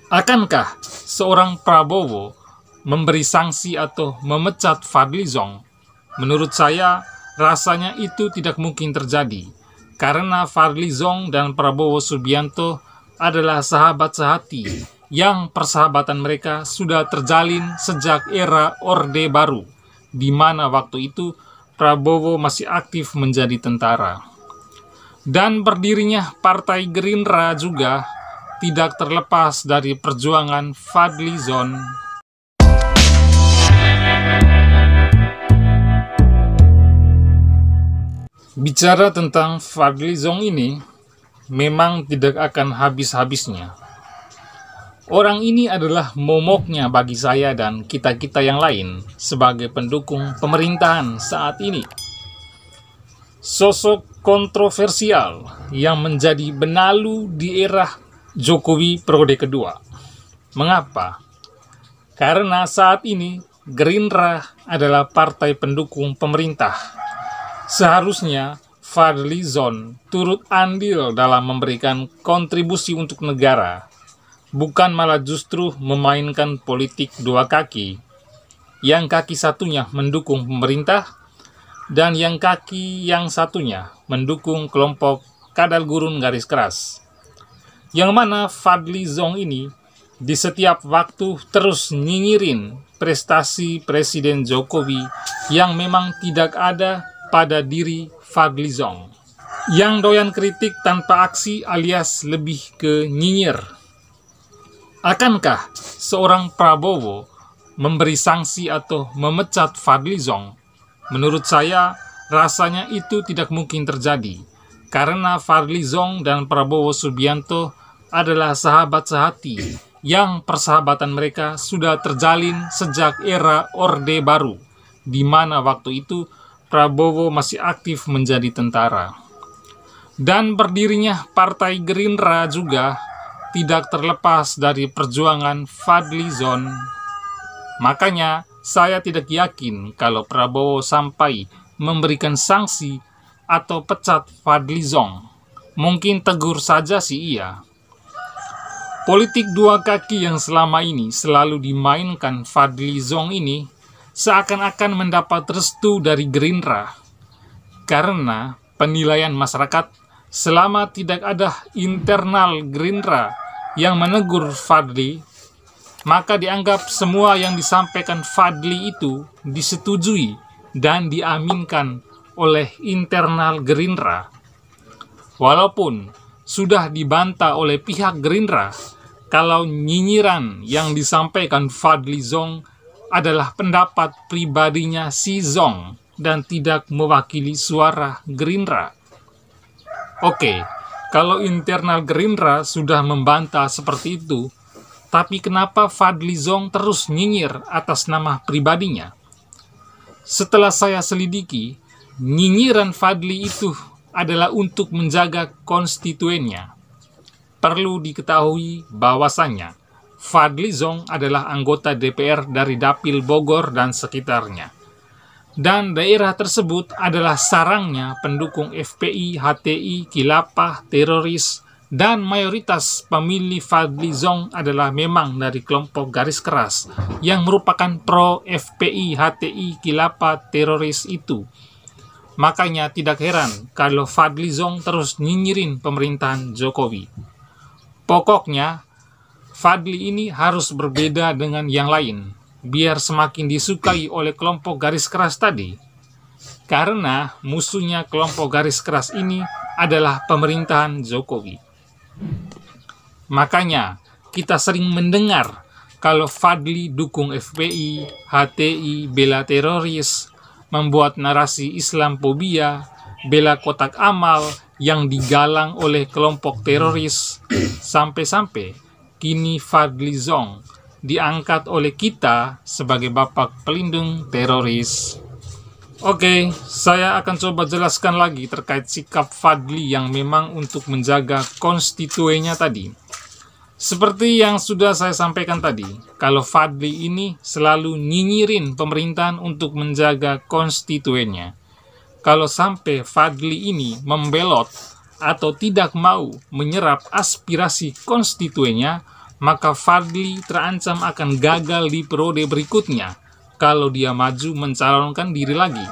Akankah seorang Prabowo memberi sanksi atau memecat Fadlizon? Menurut saya, rasanya itu tidak mungkin terjadi, karena Fadlizon dan Prabowo Subianto adalah sahabat sehati yang persahabatan mereka sudah terjalin sejak era Orde Baru, di mana waktu itu Prabowo masih aktif menjadi tentara. Dan berdirinya Partai Gerindra juga tidak terlepas dari perjuangan Fadlizon. Bicara tentang Fadlizon ini, memang tidak akan habis-habisnya. Orang ini adalah momoknya bagi saya dan kita-kita yang lain sebagai pendukung pemerintahan saat ini. Sosok kontroversial yang menjadi benalu di era Jokowi periode kedua. Mengapa? Karena saat ini Gerindra adalah partai pendukung pemerintah. Seharusnya Fadlizon turut andil dalam memberikan kontribusi untuk negara, bukan malah justru memainkan politik dua kaki, yang kaki satunya mendukung pemerintah dan yang kaki yang satunya mendukung kelompok kadal gurun garis keras. Yang mana Fadlizon ini di setiap waktu terus nyinyirin prestasi Presiden Jokowi yang memang tidak ada pada diri Fadlizon. Yang doyan kritik tanpa aksi alias lebih ke nyinyir. Akankah seorang Prabowo memberi sanksi atau memecat Fadlizon? Menurut saya, rasanya itu tidak mungkin terjadi, karena Fadlizon dan Prabowo Subianto adalah sahabat sehati yang persahabatan mereka sudah terjalin sejak era Orde Baru, di mana waktu itu Prabowo masih aktif menjadi tentara. Dan berdirinya Partai Gerindra juga tidak terlepas dari perjuangan Fadlizon. Makanya saya tidak yakin kalau Prabowo sampai memberikan sanksi atau pecat Fadlizon. Mungkin tegur saja sih iya. Politik dua kaki yang selama ini selalu dimainkan Fadlizon ini seakan-akan mendapat restu dari Gerindra. Karena penilaian masyarakat selama tidak ada internal Gerindra yang menegur Fadli, maka dianggap semua yang disampaikan Fadli itu disetujui dan diaminkan oleh internal Gerindra. Walaupun sudah dibantah oleh pihak Gerindra kalau nyinyiran yang disampaikan Fadlizon adalah pendapat pribadinya si Zong dan tidak mewakili suara Gerindra. Oke, kalau internal Gerindra sudah membantah seperti itu, tapi kenapa Fadlizon terus nyinyir atas nama pribadinya? Setelah saya selidiki, nyinyiran Fadli itu adalah untuk menjaga konstituennya. Perlu diketahui bahwasannya Fadlizon adalah anggota DPR dari Dapil Bogor dan sekitarnya. Dan daerah tersebut adalah sarangnya pendukung FPI, HTI, Khilafah, teroris, dan mayoritas pemilih Fadlizon adalah memang dari kelompok garis keras yang merupakan pro FPI, HTI, Khilafah, teroris itu. Makanya tidak heran kalau Fadlizon terus nyinyirin pemerintahan Jokowi. Pokoknya, Fadli ini harus berbeda dengan yang lain, biar semakin disukai oleh kelompok garis keras tadi. Karena musuhnya kelompok garis keras ini adalah pemerintahan Jokowi. Makanya, kita sering mendengar kalau Fadli dukung FPI, HTI, bela teroris, membuat narasi Islamfobia, bela kotak amal yang digalang oleh kelompok teroris, sampai-sampai kini Fadlizon diangkat oleh kita sebagai bapak pelindung teroris. Oke, saya akan coba jelaskan lagi terkait sikap Fadli yang memang untuk menjaga konstituennya tadi. Seperti yang sudah saya sampaikan tadi, kalau Fadli ini selalu nyinyirin pemerintahan untuk menjaga konstituennya. Kalau sampai Fadli ini membelot atau tidak mau menyerap aspirasi konstituennya, maka Fadli terancam akan gagal di periode berikutnya kalau dia maju mencalonkan diri lagi.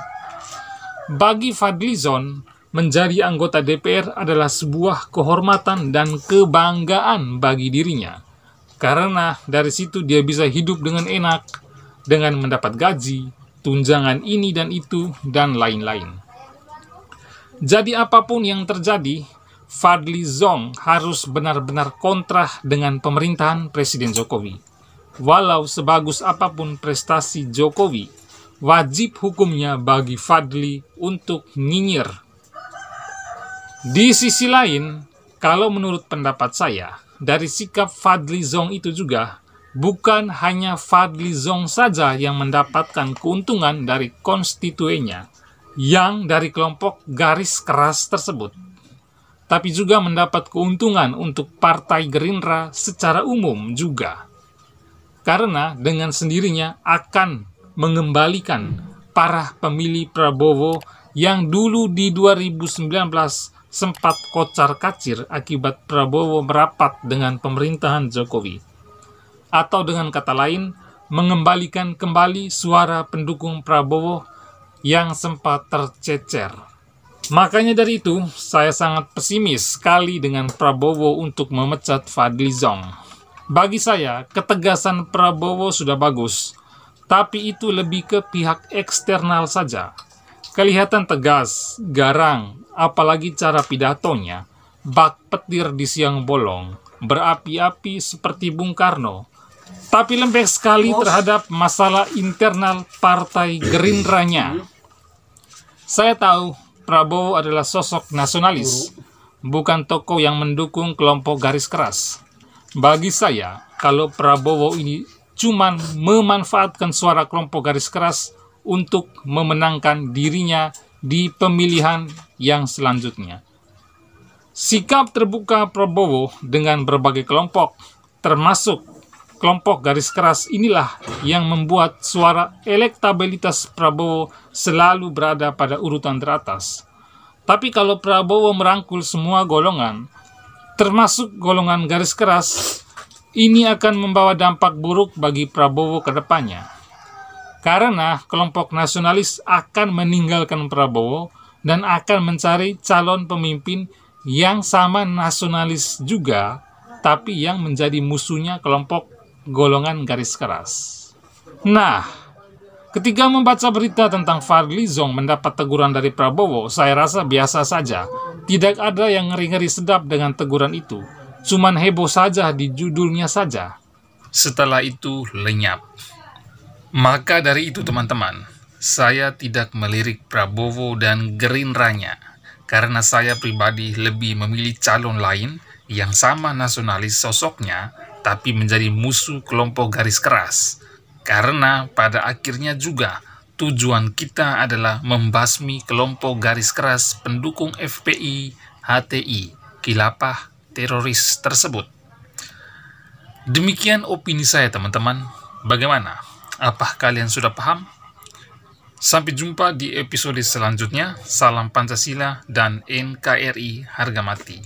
Bagi Fadlizon, menjadi anggota DPR adalah sebuah kehormatan dan kebanggaan bagi dirinya. Karena dari situ dia bisa hidup dengan enak, dengan mendapat gaji, tunjangan ini dan itu, dan lain-lain. Jadi apapun yang terjadi, Fadlizon harus benar-benar kontra dengan pemerintahan Presiden Jokowi. Walau sebagus apapun prestasi Jokowi, wajib hukumnya bagi Fadli untuk nyinyir. Di sisi lain, kalau menurut pendapat saya, dari sikap Fadlizon itu juga, bukan hanya Fadlizon saja yang mendapatkan keuntungan dari konstituennya, yang dari kelompok garis keras tersebut, tapi juga mendapat keuntungan untuk Partai Gerindra secara umum juga. Karena dengan sendirinya akan mengembalikan para pemilih Prabowo yang dulu di 2019 sempat kocar-kacir akibat Prabowo merapat dengan pemerintahan Jokowi. Atau dengan kata lain, mengembalikan kembali suara pendukung Prabowo yang sempat tercecer. Makanya dari itu, saya sangat pesimis sekali dengan Prabowo untuk memecat Fadlizon. Bagi saya, ketegasan Prabowo sudah bagus, tapi itu lebih ke pihak eksternal saja. Kelihatan tegas, garang, apalagi cara pidatonya, bak petir di siang bolong, berapi-api seperti Bung Karno, tapi lembek sekali terhadap masalah internal Partai Gerindranya. Saya tahu Prabowo adalah sosok nasionalis, bukan tokoh yang mendukung kelompok garis keras. Bagi saya, kalau Prabowo ini cuma memanfaatkan suara kelompok garis keras untuk memenangkan dirinya di pemilihan yang selanjutnya. Sikap terbuka Prabowo dengan berbagai kelompok, termasuk kelompok garis keras inilah yang membuat suara elektabilitas Prabowo selalu berada pada urutan teratas. Tapi kalau Prabowo merangkul semua golongan, termasuk golongan garis keras, ini akan membawa dampak buruk bagi Prabowo ke depannya. Karena kelompok nasionalis akan meninggalkan Prabowo dan akan mencari calon pemimpin yang sama nasionalis juga, tapi yang menjadi musuhnya kelompok golongan garis keras. Nah, ketika membaca berita tentang Fadlizon mendapat teguran dari Prabowo, saya rasa biasa saja. Tidak ada yang ngeri-ngeri sedap dengan teguran itu. Cuman heboh saja di judulnya saja. Setelah itu lenyap. Maka dari itu teman-teman, saya tidak melirik Prabowo dan Gerindranya. Karena saya pribadi lebih memilih calon lain yang sama nasionalis sosoknya, tapi menjadi musuh kelompok garis keras. Karena pada akhirnya juga tujuan kita adalah membasmi kelompok garis keras pendukung FPI, HTI, khilafah, teroris tersebut. Demikian opini saya teman-teman. Bagaimana? Apa kalian sudah paham? Sampai jumpa di episode selanjutnya. Salam Pancasila dan NKRI harga mati.